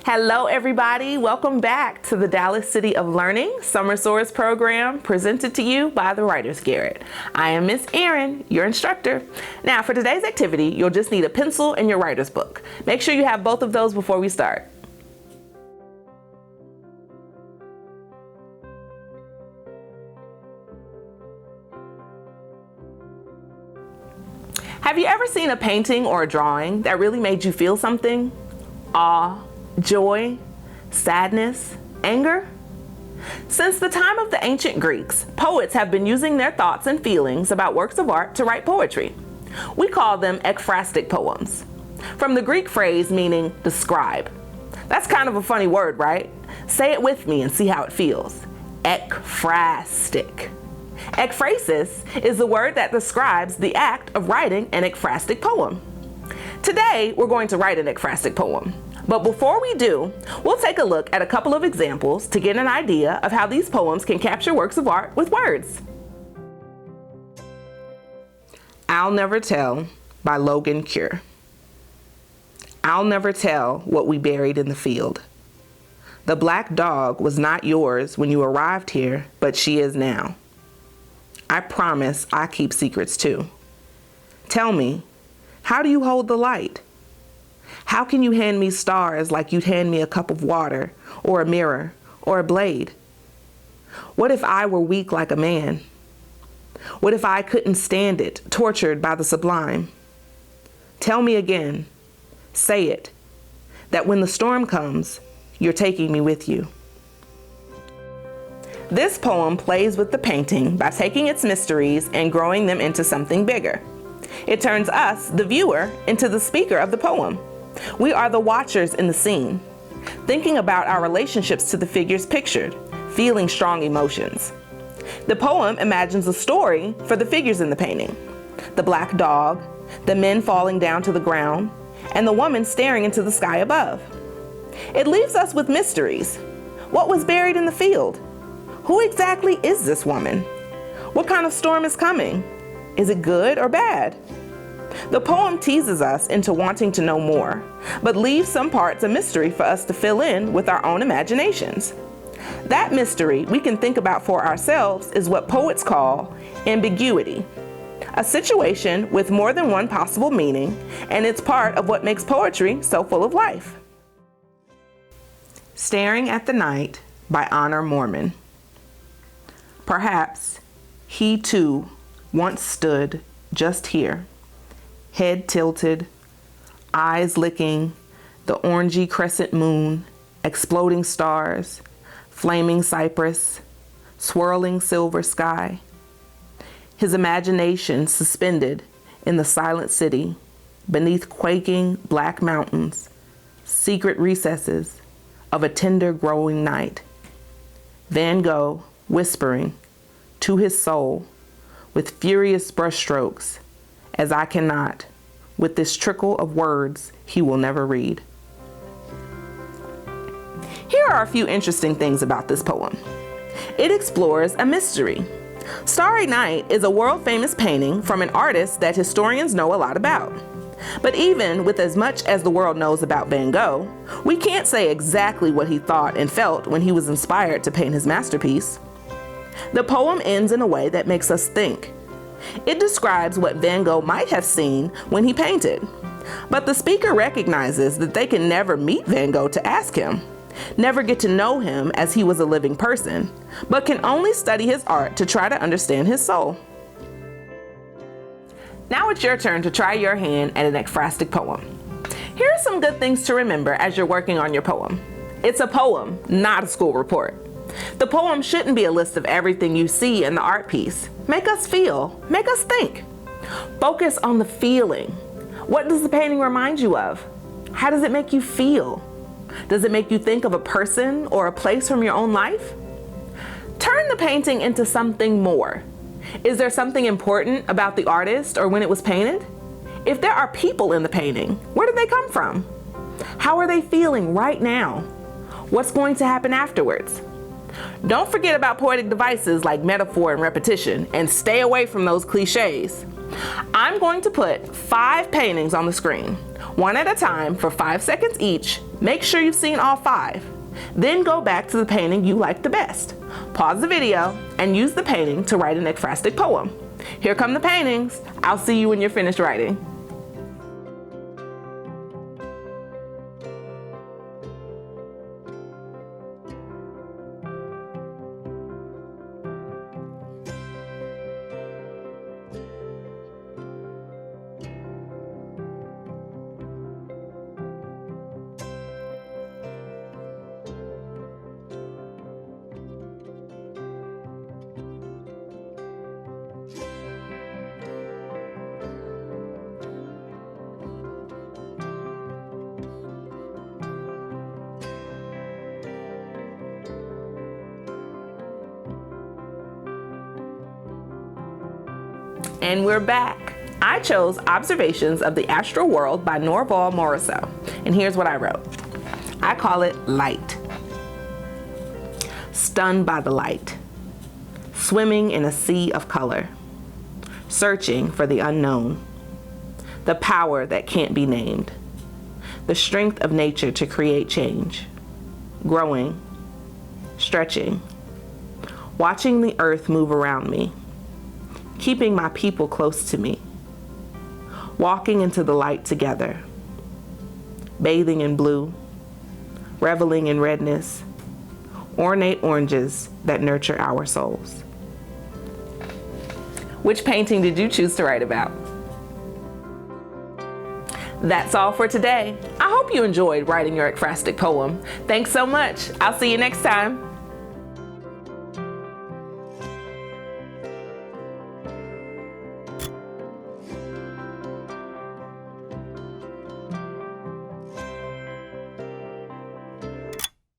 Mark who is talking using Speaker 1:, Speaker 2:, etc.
Speaker 1: Hello everybody, welcome back to the Dallas City of Learning Summer Soars program presented to you by the Writers Garret. I am Miss Erin, your instructor. Now for today's activity, you'll just need a pencil and your writer's book. Make sure you have both of those before we start. Have you ever seen a painting or a drawing that really made you feel something? Awe, joy, sadness, anger? Since the time of the ancient Greeks, poets have been using their thoughts and feelings about works of art to write poetry. We call them ekphrastic poems, from the Greek phrase meaning describe. That's kind of a funny word, right? Say it with me and see how it feels. Ekphrastic. Ekphrasis is the word that describes the act of writing an ekphrastic poem. Today, we're going to write an ekphrastic poem. But before we do, we'll take a look at a couple of examples to get an idea of how these poems can capture works of art with words. I'll Never Tell by Logan Cure. I'll never tell what we buried in the field. The black dog was not yours when you arrived here, but she is now. I promise I keep secrets too. Tell me, how do you hold the light? How can you hand me stars like you'd hand me a cup of water, or a mirror, or a blade? What if I were weak like a man? What if I couldn't stand it, tortured by the sublime? Tell me again, say it, that when the storm comes, you're taking me with you. This poem plays with the painting by taking its mysteries and growing them into something bigger. It turns us, the viewer, into the speaker of the poem. We are the watchers in the scene, thinking about our relationships to the figures pictured, feeling strong emotions. The poem imagines a story for the figures in the painting: the black dog, the men falling down to the ground, and the woman staring into the sky above. It leaves us with mysteries. What was buried in the field? Who exactly is this woman? What kind of storm is coming? Is it good or bad? The poem teases us into wanting to know more, but leaves some parts a mystery for us to fill in with our own imaginations. That mystery we can think about for ourselves is what poets call ambiguity, a situation with more than one possible meaning, and it's part of what makes poetry so full of life. Staring at the Night by MOORMAN. Perhaps he too once stood just here, head tilted, eyes licking the orangey crescent moon, exploding stars, flaming cypress, swirling silver sky. His imagination suspended in the silent city, beneath quaking black mountains, secret recesses of a tender growing night. Van Gogh whispering to his soul with furious brushstrokes, as I cannot, with this trickle of words he will never read. Here are a few interesting things about this poem. It explores a mystery. Starry Night is a world-famous painting from an artist that historians know a lot about. But even with as much as the world knows about Van Gogh, we can't say exactly what he thought and felt when he was inspired to paint his masterpiece. The poem ends in a way that makes us think. It describes what Van Gogh might have seen when he painted. But the speaker recognizes that they can never meet Van Gogh to ask him, never get to know him as he was a living person, but can only study his art to try to understand his soul. Now it's your turn to try your hand at an ekphrastic poem. Here are some good things to remember as you're working on your poem. It's a poem, not a school report. The poem shouldn't be a list of everything you see in the art piece. Make us feel, make us think. Focus on the feeling. What does the painting remind you of? How does it make you feel? Does it make you think of a person or a place from your own life? Turn the painting into something more. Is there something important about the artist or when it was painted? If there are people in the painting, where did they come from? How are they feeling right now? What's going to happen afterwards? Don't forget about poetic devices like metaphor and repetition, and stay away from those cliches. I'm going to put 5 paintings on the screen. One at a time for 5 seconds each. Make sure you've seen all 5. Then go back to the painting you like the best. Pause the video and use the painting to write an ekphrastic poem. Here come the paintings. I'll see you when you're finished writing. And we're back. I chose Observations of the Astral World by Norval Morrisseau. And here's what I wrote. I call it Light. Stunned by the light. Swimming in a sea of color. Searching for the unknown. The power that can't be named. The strength of nature to create change. Growing. Stretching. Watching the earth move around me. Keeping my people close to me, walking into the light together, bathing in blue, reveling in redness, ornate oranges that nurture our souls. Which painting did you choose to write about? That's all for today. I hope you enjoyed writing your ekphrastic poem. Thanks so much. I'll see you next time.